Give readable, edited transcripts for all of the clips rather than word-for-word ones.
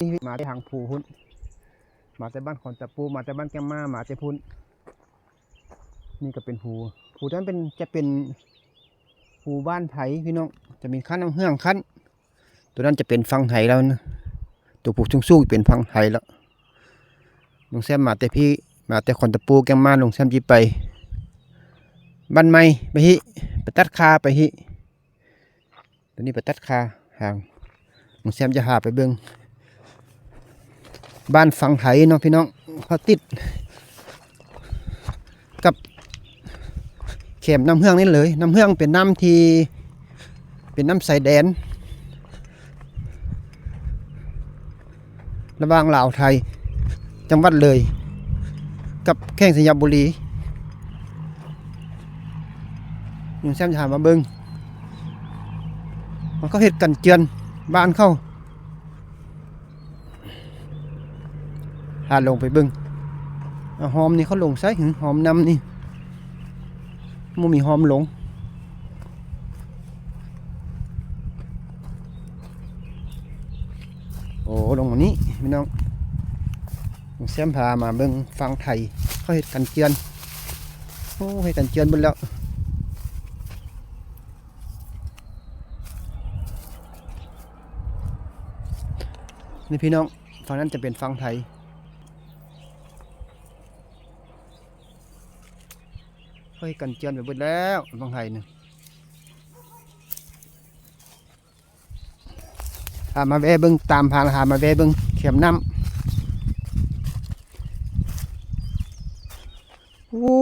มาที่ทางภูหุ่นมาแต่บ้านขอนตะปูมาแต่บ้านแก้มมามาแต่พุ่นนี่ก็เป็นภูนั้นจะเป็นภูบ้านไถพี่น้องจะมีขั้นน้ำเฮืองขั้นตัวนั้นจะเป็นฟังไถแล้วนะตัวผูกชุ่งๆเป็นฟังไถแล้วลุงแซมมาแต่พี่มาแต่ขอนตะปูแก้มมาลุงแซมจีไปบ้านไม้ไปฮิไปตัดคาไปฮิตัวนี้ไปตัดคาห่างลุงแซมจะหาไปเบิ่งบ้านฝั่งไถเนาะพี่น้องเขาติดกับเข็มน้ำเฮืองนี่เลยน้ำเฮืองเป็นน้ำที่เป็นน้ำใสแดนระหว่างลาวไทยจังหวัดเลยกับแข้งสยามบุรีลุงแซมจะหามาเบิ่งมันก็เฮ็ดกันเจือนบ้านเข้าหาลงไปเบิ่งหอมนี่เขาลงใส่หอมนำนี่มันมีหอมหลงโอ้ลงมานี้พี่น้องแซมพามาเบิ่งฟังไทยเขาเฮ็ดกันเจือนโอ้เฮ็ดกันเจือนเบิ่งแล้วนี่พี่น้องฝั่งนั้นจะเป็นฟังไทยเฮ้ยกันเจือนไปหมดแล้วบางไทยเนี่ยหามาแวะเบิ้งตามทางหามาแวะเบิ้งเข็มน้ำโอ้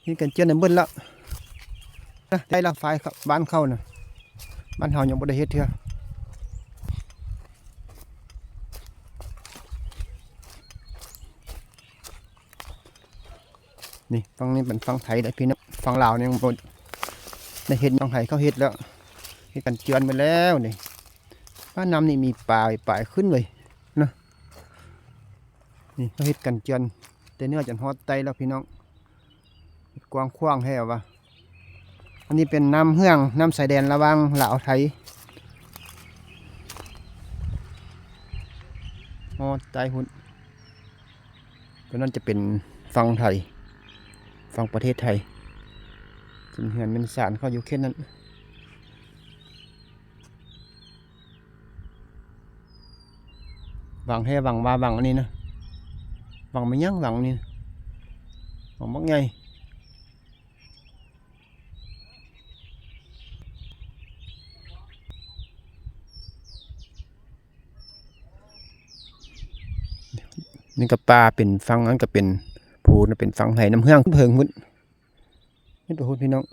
นี่กันเจือนในมืดแล้วได้ละไฟบ้านเข้านะบ้านเฮายังบ่ได้เฮ็ดเถอะนี่ฝั่งนี้เป็นฝั่งไทยได้พี่น้องฝั่งลาวเนี่ยบนได้เห็นฝั่งไทยเขาเฮ็ดแล้วเฮ็ดกันเจือนไปแล้วนี่บ้านน้ำนี่มีป่าขึ้นเลยนะนี่เขาเฮ็ดกันเจือนแต่เนื้อจะฮอดไตแล้วพี่น้องกว้างขวางแท้วะอันนี้เป็นน้ำเฮืองน้ำสายแดนระหว่างลาวไทยฮอดไตหุ่นตัวนั้นจะเป็นฝั่งไทยฝั่งประเทศไทยจนเหือนเป็นสารเขาอยู่แค่นั้นวังแห่วังมาวังอันนี้นะวังไม่ยั้งวังนี่วังมักไงนี่ก็ปลาเป็นฟังนั้นก็เป็นผูนเป็นฟังไห้น้ำเฮืองเพิงมุดนี่ตัวหุ่นพี่น้อง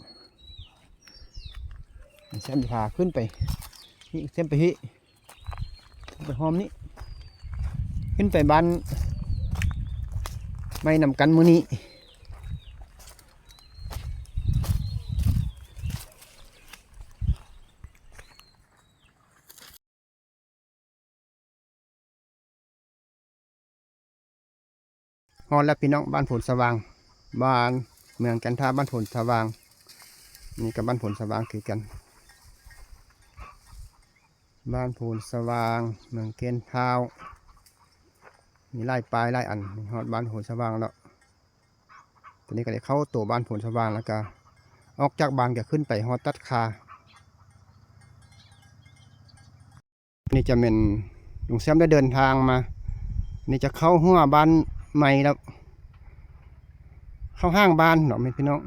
เส้นพาขึ้นไปนี่เส้นไปที่ไปหอมนี้ขึ้นไปบ้านไม่นำกันมื้อนี้ฮอดแล้วพี่น้องบ้านผลสว่างบ้านเมืองกันท่าบ้านผลสว่างนี่กับบ้านผลสว่างคือกันบ้านผลสว่างเมืองเกณฑ์เท้ามีไล่ปลายไล่อันฮอดบ้านผลสว่างแล้วตอนนี้ก็ได้เข้าตัวบ้านผลสว่างแล้วก็ออกจากบ้านก็ขึ้นไปฮอดตัดคานี่จะเป็นลุงแซมได้เดินทางมานี่จะเข้าหัวบ้านใหม่แล้วเข้าห้างบ้านเนาะพี่น้อง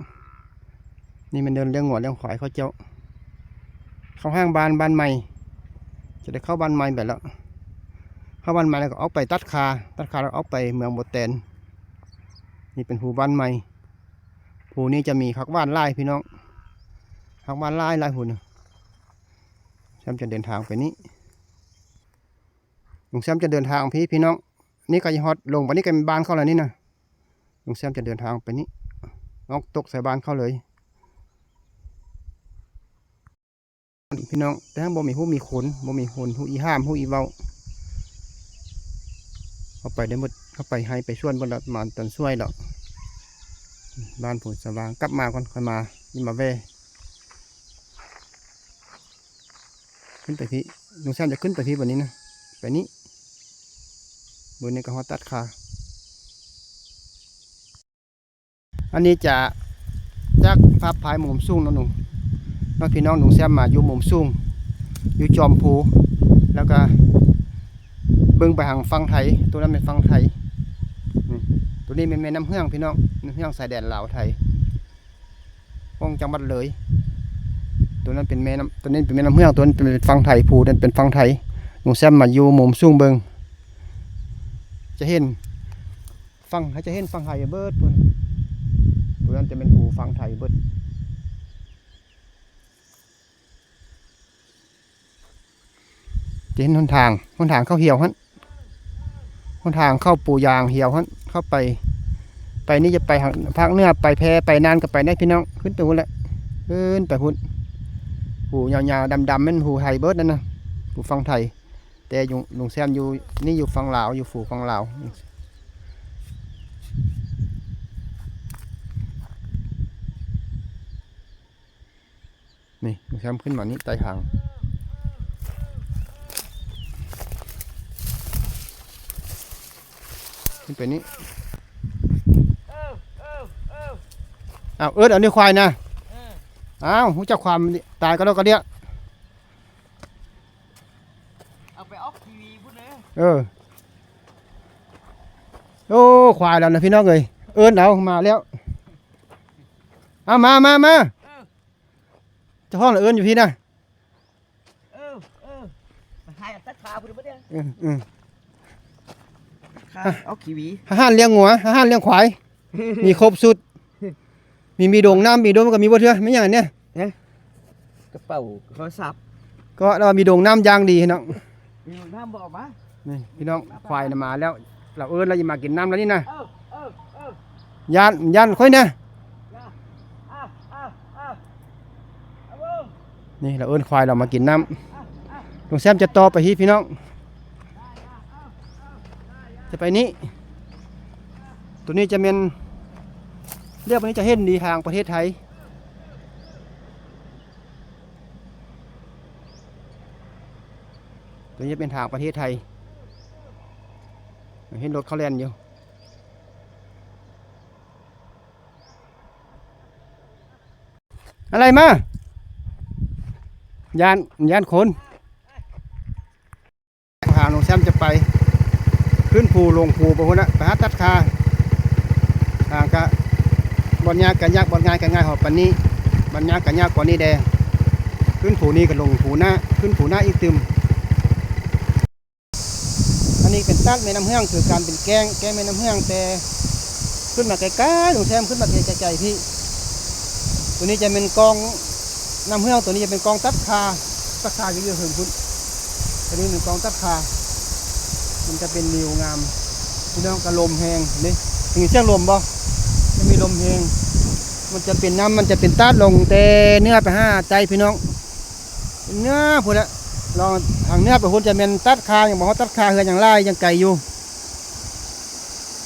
นี่มันเดินเรื่องหัวเรื่องขวายเขาเจ้าเข้าห้างบ้านใหม่จะได้เข้าบ้านใหม่แบบแล้วเข้าบ้านใหม่แล้วก็ออกไปตัดคาแล้วออกไปเมืองโบเตนนี่เป็นภูบ้านใหม่ภูนี้จะมีพักบ้านไร่พี่น้องพักบ้านไร่ภูนึงแซมจะเดินทางไปนี้ลุงแซมจะเดินทางพี่น้องนี่ก็จะฮอดลงไปนี่ก็เป็นบ้านเขาแล้วนี่นะลุงแซมจะเดินทางไปนี้ออกตกใส่บ้านเขาเลยพี่น้องแต่ถ้าบ่มีผู้มีขนบ่มีคนผู้อีห้ามผู้อีเว้าเข้าไปได้หมดเข้าไปให้ไปช่วยบนรถมาตอนช่วยแล้วบ้านผลสว่างกลับมาก่อนค่อยมานี่มาแว่ ขึ้นไปพี่ลุงแซมจะขึ้นไปพี่แบบนี้นะไปนี้บนนี้ก็ฮอตัดคาอันนี้จะจากภาพพายมุมสูงนะหนุ่มน้องพี่น้องลุงแซมมาอยู่มุมสูงอยู่จอมภูแล้วก็เบิ่งไปทางฝั่งไทยตัวนั้นเป็นฝั่งไทยตัวนี้เป็นแม่น้ำเฮืองพี่น้องน้ำเฮืองสายแดนลาวไทยของจังหวัดเลยตัวนั้นเป็นแม่น้ำตัวนี้เป็นแม่น้ำเฮืองตัวนั้นเป็นฝั่งไทยภูนั้นเป็นฝั่งไทยลุงแซมมาอยู่มุมสูงเบิ่งจะเห็นฝั่งเขาจะเห็นฝั่งไทยเบิดตัวนั้นจะเป็นภูฝั่งไทยเบิดจะเห็นหนทางเข้าเหี่ยวฮั่นหนทางเข้าปูยางเหี่ยวฮั่นเข้าไปนี่จะไปภาคเหนือไปแพไปนานก็ไปได้พี่น้องขึ้นตัวแหละขึ้นไปพุ่นหูยาวๆดำๆเป็นหูไทยเบิดนั่นนะหูฝั่งไทยแต่อยู่ลุงแซมอยู่นี่อยู่ฝั่งลาวอยู่ฝูฝั่งลาวนี่ลุงแซมขึ้นมานี่ใต้ทางขึ้นไปนี้อ้าวเอานี่ควายนะอ้าวหูจักความตายก็แล้วก็เดียเอาไปออกทีวีพูดเลยโอ้ควายแล้วนะพี่น้องเลยเอามาแล้วเอามาจะห้องอยู่พี่นะมาให้ตัดขาพูดเลยขาออกทีวีห้านเลี้ยงงัวห้านเลี้ยงควายมีครบสุดมีโด่งน้ำมีโดมก็มีบ่เทื่อไม่อย่างเนี้ยกระเป๋าโทรศัพท์ก็เรามีโด่งน้ำยางดีน้องมีโด่งน้ำบอกมานี่พี่น้องควายมาแล้วเราเราจะมากินน้ำแล้วนี่นะย่านค่อยนะนี่เราควายเรามากินน้ำลุงแซมจะต่อไปพี่น้องจะไปนี้ตัวนี้จะเป็นเรียกว่านี้จะเห็นดีทางประเทศไทยตัวนี้จะเป็นทางประเทศไทยเห็นรถเขาแล่นอยู่อะไรมายานคนทางลุงแซมจะไปขึ้นภูลงภูไปคนละไปหาตัดคาทางกะบอลยากกันยากบอลง่ายกันง่ายหอบปันนี้บอลยากกันยากกว่านี้แดขึ้นผูนี้กับลงผูหน้าขึ้นผูหน้าอีกตึมอันนี้เป็นตัดแม่น้ำเฮืองคือการเป็นแกงแม่น้ำเฮืองแต่ขึ้นมาไกลๆหนูแซมขึ้นมาไกลๆพี่ตัวนี้จะเป็นกองน้ำเฮืองตัวนี้จะเป็นกองตัดคาเยอะๆเหินพุ่นตัวนี้เป็นกองตัดคามันจะเป็นนิวงามพี่น้องกระลมแหงนี่มีเสียงลมบ่จะมีลมแหงมันจะเป็นน้ำมันจะเป็นตัดลงแต่เนื้อไปใจพี่น้องเนื้อพุ่นละลองทางเนื้อไปพุ่นจะเป็นตัดคาอย่างบอกว่าตัดคาเฮือนอย่างไล่อย่างไก่อยู่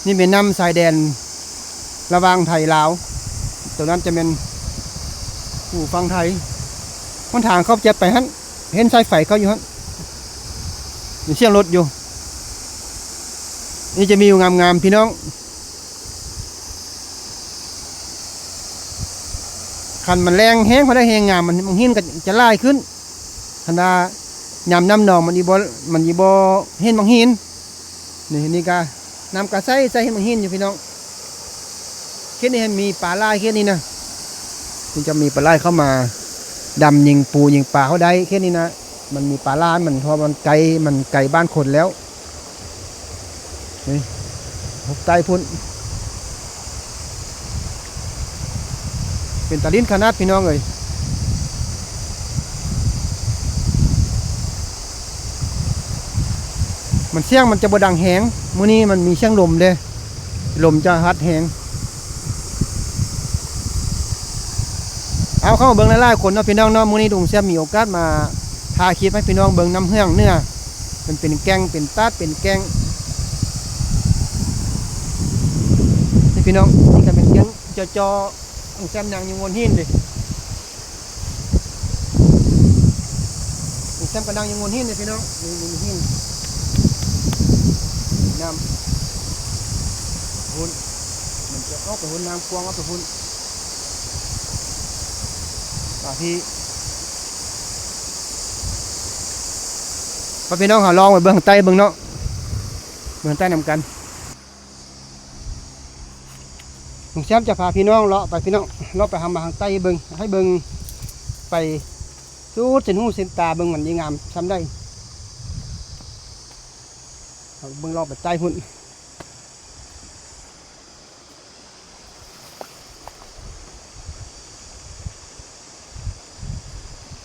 นี่เป็นน้ำสายแดนระหว่างไทยลาวตัวนั้นจะเป็นผู้ฟังไทยคนทางเขาจะไปฮั่นเห็นสายไฟเขาอยู่ฮั่นมีเสียงรถอยู่นี่จะมีอยู่งามๆพี่น้องคันมันแรงแห้งพอได้แห้งงามมันหินก็จะไล่ขึ้นคันดายำน้ำหนองมันอีบอเห็นบางหินนี่ก็น้ำกระใสเห็นบางหินอยู่พี่น้องแค่นี้มีปลาไล่แค่นี้นะมันจะมีปลาไล่เข้ามาดำยิงปูยิงปลาเขาได้แค่นี้นะมันมีปลาล่ามันพอมันไกลบ้านคนแล้วนี่ใต้พุ่นเป็นตะลิ้นขนาดพี่น้องเลยมันเสียงมันจะบดังแหงมื้อนี้มันมีเสียงลมเด้ลมจะฮัดแหงเอาเข้าเบิ้งไล่ๆคนเนาะพี่น้องเนาะมื้อนี้ลุงแซมมีโอกาสมาพาคลิปให้พี่น้องเบิ้งน้ำเฮืองเนื้อมันเป็นแกงเป็นตัดเป็นแกงนี่พี่น้องนี่ก็เป็นแกงจอลุงแซมนางอยู่บนหินดิลุงแซม มกระดังยังงนหินเลยพี่น้องนี่หินน้ำหุ่นมันจะออกไปหุ่นน้ำกวางออกไปหุ่นพี่พี่น้องหาลองไปเบื้องใต้เบื้องเนาะเบื้องใต้นำกันลุงแซมจะพาพี่น้องเลาะไปพี่น้องเลาะไปทางมาทางใต้เบื้องให้เบื้องไปสู้เส้นหูเส้นตาเบื้องมันยิ่งงามทำได้เบื้องเลาะไปใต้หุ่น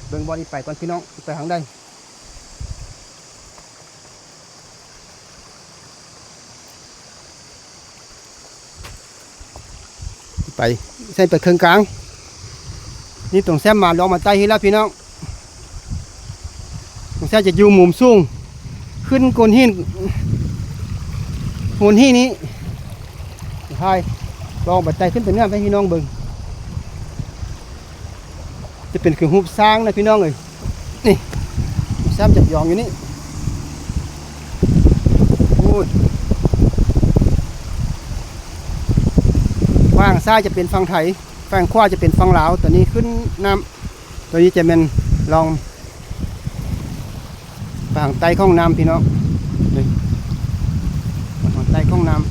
เบื้องบอดี้ไปก่อนพี่น้องไปทางใดไปใส่ไปเครื่องกลางนี่ตรงแซมมาลองมาใต้ที่แล้วพี่น้องตรงแซมจะอยู่มุมสูงขึ้นโกนหินโกนหินนี้ใช่ลองไปใต้ขึ้นไปเนื้อให้พี่น้องเบิ่งจะเป็นเครื่องหูสร้างนะพี่น้องเลยนี่แซมจับยองอยู่นี่พูดฝั่งซ้ายจะเป็นฝั่งไทยฝั่งขวาจะเป็นฝั่งลาวตัวนี้ขึ้นน้ำตัวนี้จะเป็นลองฝั่งใต้ข้องน้ำพี่น้องนี่ฝั่งใต้ข้องน้ำ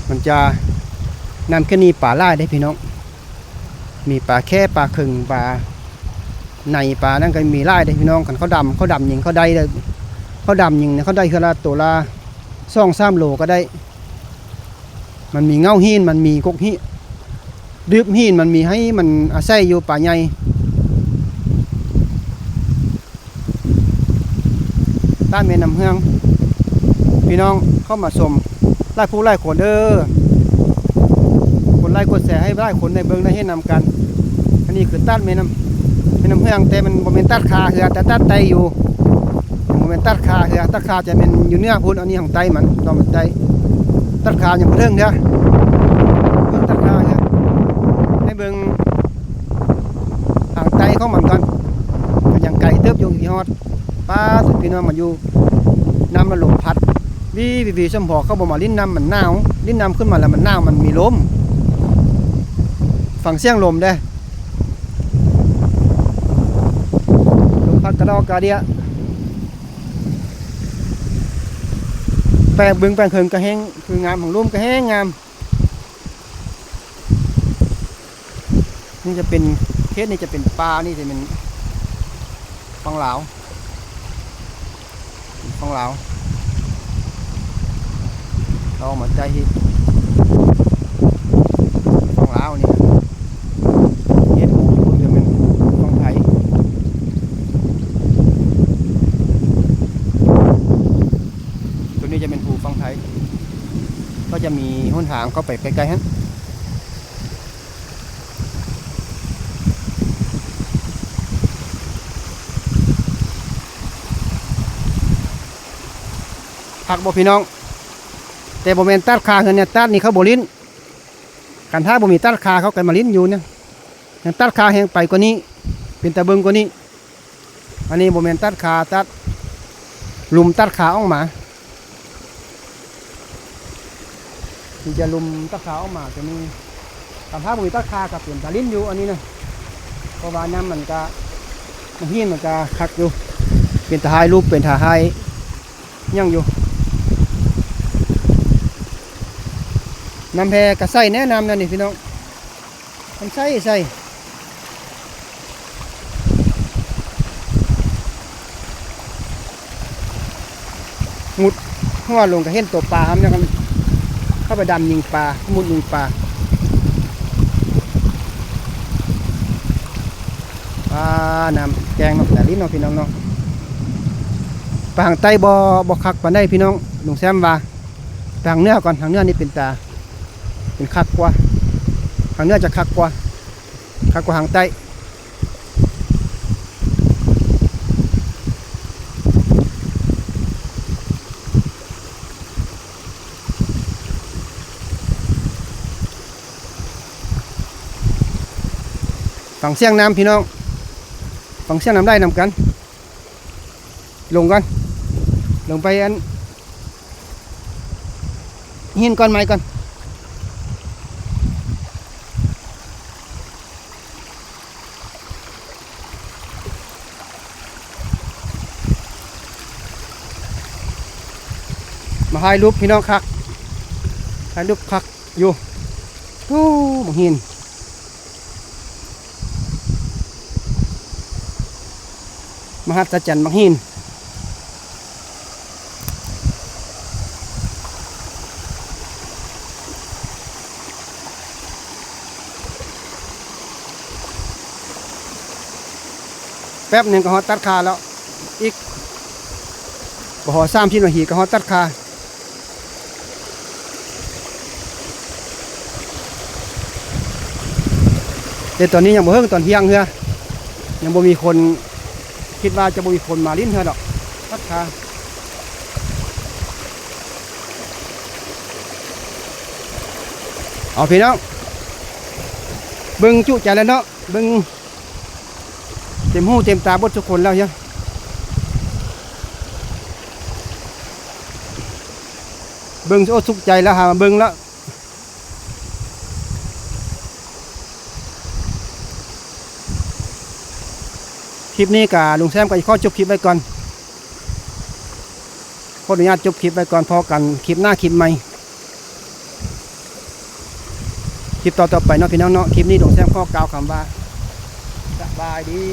มันจะน้ำแค่นี้ป่าไร่ได้พี่น้องมีป่าแค่ป่าขึงป่าในป่านั่นก็มีไร่ได้พี่น้องกันเขาดำยิงเขาได้เลยเขาดำยิงเนี่ยเขาได้คือละตัวละ2-3 โลก็ได้มันมีเงาหินมันมีกกหินดืบหินมันมีให้มันอาศัยอยู่ป่าใหญ่ต้านเมน้ำเฮืองพี่น้องเข้ามาชมไล่ผู้ไล่คนเด้อคนไล่กดแสให้ไล่คนในเบิ้งได้ให้นำกันอันนี้คือต้านเมน้ำเฮืองแต่มันบ่เป็นตัดขาเหือแต่ตัดไตอยู่เป็นตัดขาเหือตัดขาจะเป็นอยู่เนื้อพูดอันนี้ของไตมันต้องเป็นไตตัดขาอย่างเรื่องเดียวเบิ่งตัดขาเหือให้เบิ่งทางไตของมันก่อนก็ยังไก่เติบอยู่ที่ฮอดป้าสุดพี่น้องมันอยู่น้ำมันลมพัดวีสมพอเขาบอกมาลิ้นน้ำมันหนาวลิ้นน้ำขึ้นมาแล้วมันหนาวมันมีลมฝั่งเสียงลมได้ลมพัดกระดอกกระเดียแปลงบึงแปลงเคิงกระแห้งคืองามของร่มกระแห้งงามนี่จะเป็นเคสนี่จะเป็นปลานี่จะเป็นฟังเหลาเรามาใจฮิตฟังเหลานี่เฮ็ดจะเป็นฟังไทยตัวนี้จะเป็นภูฟังไทยก็จะมีห้นทางก็ไปไกลๆฮะผักบ่พี่น้องแต่บ่แม่นตัดขาเงินเนี่ยตัดนี่เขาบ่ลิ้นกันถ้าบ่มีตัดขาเขากันมาลิ้นอยู่เนี่ยยังตัดขาแห้งไปกว่านี้เป็นตะเบิงกว่านี้อันนี้บ่แม่นตัดขาตัดลุมตัดขาออกมาที่จะลุมตัดขาออกมาตัวนี้กันถ้าบ่มีตัดขากับเป็นตะลิ้นอยู่อันนี้นะเพราะว่าน้ำมันก็มันหินมันก็คักอยู่เป็นตะไคร้รูปเป็นตะไคร้ยังอยู่น้ำแพกระใส่แนะนำนั่นนี่พี่น้องมันใส่มุดหัวลงกระเห็นตัวปลาครับเนี่ยกันเข้าไปดำยิงปลามุดยิงปลาน้ำแกงน้ำแต่ลิ้นน้องพี่น้องเนาะปลาหางไตบ่คักปานได้พี่น้องลุงแซมว่าทางเนื้อก่อนทางเนื้อนี่เป็นตาเป็นคักกว่าทางเนื้อจะคักกว่าหางไต ฟังเสียงน้ำพี่น้องฟังเสียงน้ำได้นำกันลงกันลงไปอันหินก้อนไม้ก่อนมาถ่ายรูปพี่น้องคักถ่ายรูปคักอยู่โอ้บังหินมหัศจรรย์บังหินแป๊บหนึ่งก็ฮอดตัดคาแล้วอีกบ่ฮอด30 นาทีก็ฮอดตัดคาแต่ตอนนี้ยังบ่เฮิงตอนเที่ยงเฮือยังบ่มีคนคิดว่าจะบ่มีคนมาลิ้นเฮือดอกตัดคาเอาพี่น้องเบิ่งจุใจแล้วเนาะเบิ่งเต็มหูเต็มตาบดทุกคนแล้วยังเบิ่งโอ้สุขใจแล้วหามาเบิ่งแล้วคลิปนี้กับลุงแซมก็ขอจบคลิปไว้ก่อนขออนุญาตจบคลิปไว้ก่อนพอกันคลิปหน้าคลิปใหม่คลิปต่อไปเนาะพี่น้องเนาะคลิปนี้ลุงแซมขอกล่าวคำว่าสบายดี